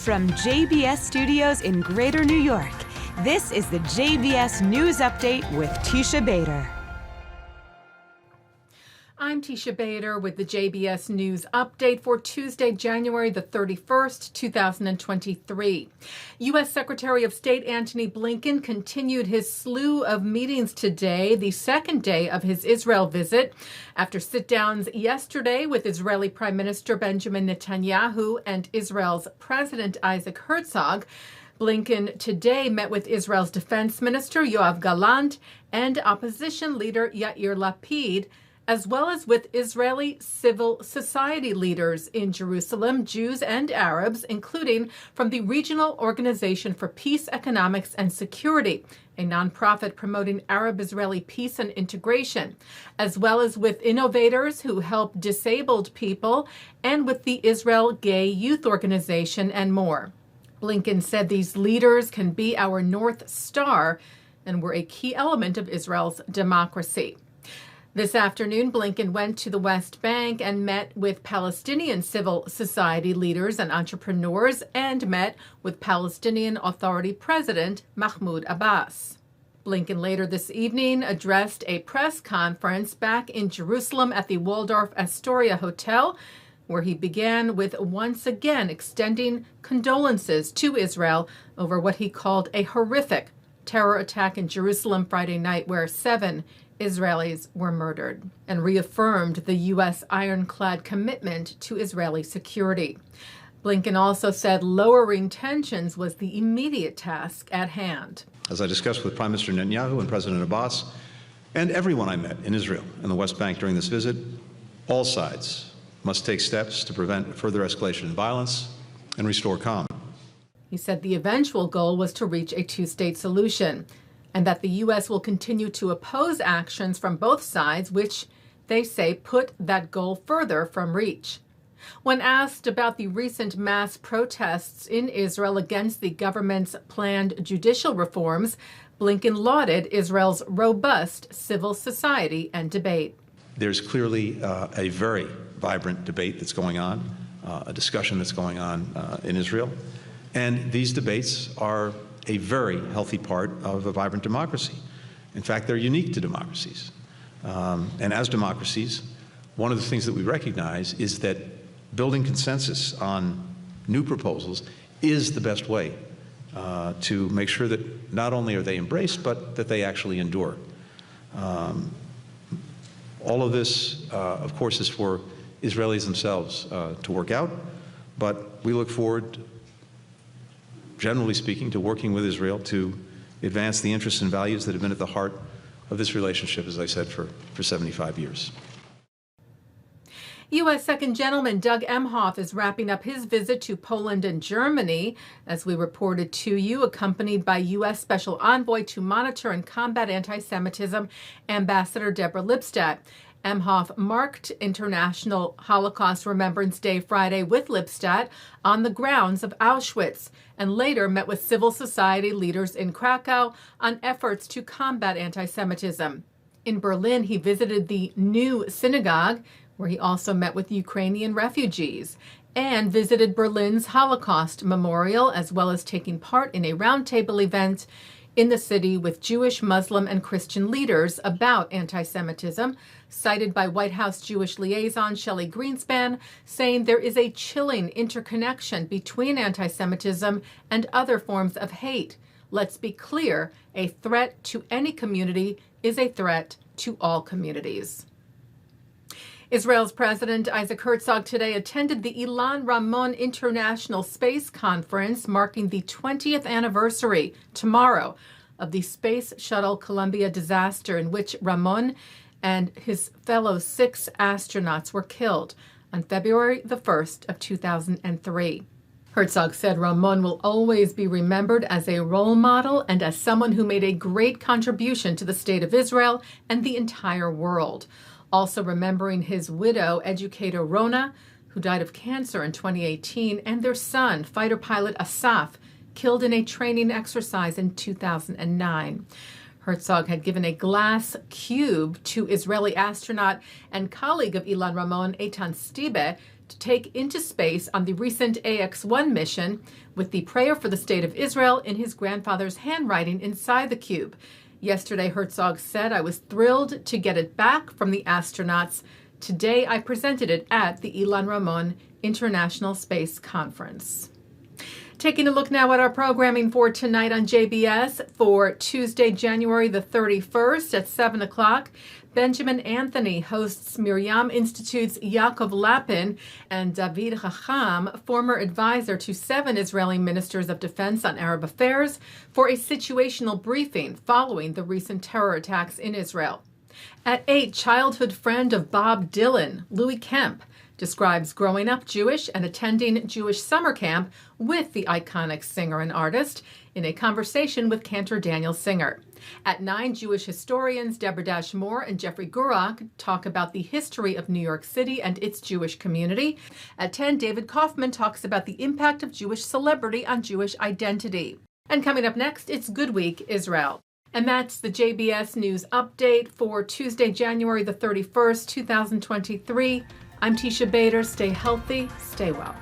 From JBS Studios in Greater New York, this is the JBS News Update with Teisha Bader. I'm Teisha Bader with the JBS News Update for Tuesday, January the 31st, 2023. U.S. Secretary of State Antony Blinken continued his slew of meetings today, the second day of his Israel visit, after sit-downs yesterday with Israeli Prime Minister Benjamin Netanyahu and Israel's President Isaac Herzog. Blinken today met with Israel's Defense Minister Yoav Gallant and opposition leader Yair Lapid, as well as with Israeli civil society leaders in Jerusalem, Jews and Arabs, including from the Regional Organization for Peace, Economics and Security, a nonprofit promoting Arab-Israeli peace and integration, as well as with innovators who help disabled people, and with the Israel Gay Youth Organization and more. Blinken said these leaders can be our North Star and were a key element of Israel's democracy. This afternoon, Blinken went to the West Bank and met with Palestinian civil society leaders and entrepreneurs and met with Palestinian Authority President Mahmoud Abbas. Blinken later this evening addressed a press conference back in Jerusalem at the Waldorf Astoria Hotel, where he began with once again extending condolences to Israel over what he called a horrific terror attack in Jerusalem Friday night, where 7 Israelis were murdered, and reaffirmed the U.S. ironclad commitment to Israeli security. Blinken also said lowering tensions was the immediate task at hand. As I discussed with Prime Minister Netanyahu and President Abbas and everyone I met in Israel and the West Bank during this visit, all sides must take steps to prevent further escalation in violence and restore calm. He said the eventual goal was to reach a two-state solution, and that the U.S. will continue to oppose actions from both sides, which they say put that goal further from reach. When asked about the recent mass protests in Israel against the government's planned judicial reforms, Blinken lauded Israel's robust civil society and debate. There's clearly a very vibrant debate that's going on, a discussion that's going on in Israel, and these debates are a very healthy part of a vibrant democracy. In fact, they're unique to democracies. And as democracies, one of the things that we recognize is that building consensus on new proposals is the best way to make sure that not only are they embraced, but that they actually endure. All of this, of course, is for Israelis themselves to work out, but we look forward, generally speaking, to working with Israel to advance the interests and values that have been at the heart of this relationship, as I said, for 75 years. U.S. Second Gentleman Doug Emhoff is wrapping up his visit to Poland and Germany, as we reported to you, accompanied by U.S. Special Envoy to Monitor and Combat Anti-Semitism, Ambassador Deborah Lipstadt. Emhoff marked International Holocaust Remembrance Day Friday with Lipstadt on the grounds of Auschwitz, and later met with civil society leaders in Krakow on efforts to combat anti-Semitism. In Berlin, he visited the new synagogue, where he also met with Ukrainian refugees, and visited Berlin's Holocaust Memorial, as well as taking part in a roundtable event in the city with Jewish, Muslim, and Christian leaders about anti-Semitism, cited by White House Jewish liaison Shelley Greenspan, saying there is a chilling interconnection between anti-Semitism and other forms of hate. Let's be clear, a threat to any community is a threat to all communities. Israel's President Isaac Herzog today attended the Ilan Ramon International Space Conference, marking the 20th anniversary tomorrow of the Space Shuttle Columbia disaster, in which Ramon and his fellow 6 astronauts were killed on February the 1st of 2003. Herzog said Ramon will always be remembered as a role model and as someone who made a great contribution to the state of Israel and the entire world. Also remembering his widow, educator Rona, who died of cancer in 2018, and their son, fighter pilot Asaf, killed in a training exercise in 2009. Herzog had given a glass cube to Israeli astronaut and colleague of Ilan Ramon, Eitan Stibe, to take into space on the recent AX-1 mission, with the prayer for the state of Israel in his grandfather's handwriting inside the cube. Yesterday, Herzog said, "I was thrilled to get it back from the astronauts. Today, I presented it at the Ilan Ramon International Space Conference." Taking a look now at our programming for tonight on JBS for Tuesday, January the 31st at 7 o'clock. Benjamin Anthony hosts MirYam Institute's Yaakov Lappin and David Hacham, former advisor to 7 Israeli ministers of defense on Arab affairs, for a situational briefing following the recent terror attacks in Israel. At 8, childhood friend of Bob Dylan, Louie Kemp, describes growing up Jewish and attending Jewish summer camp with the iconic singer and artist in a conversation with Cantor Daniel Singer. At 9, Jewish historians Deborah Moore and Jeffrey Gurock talk about the history of New York City and its Jewish community. At 10, David Kaufman talks about the impact of Jewish celebrity on Jewish identity. And coming up next, it's Good Week Israel. And that's the JBS News Update for Tuesday, January the 31st, 2023. I'm Teisha Bader. Stay healthy, stay well.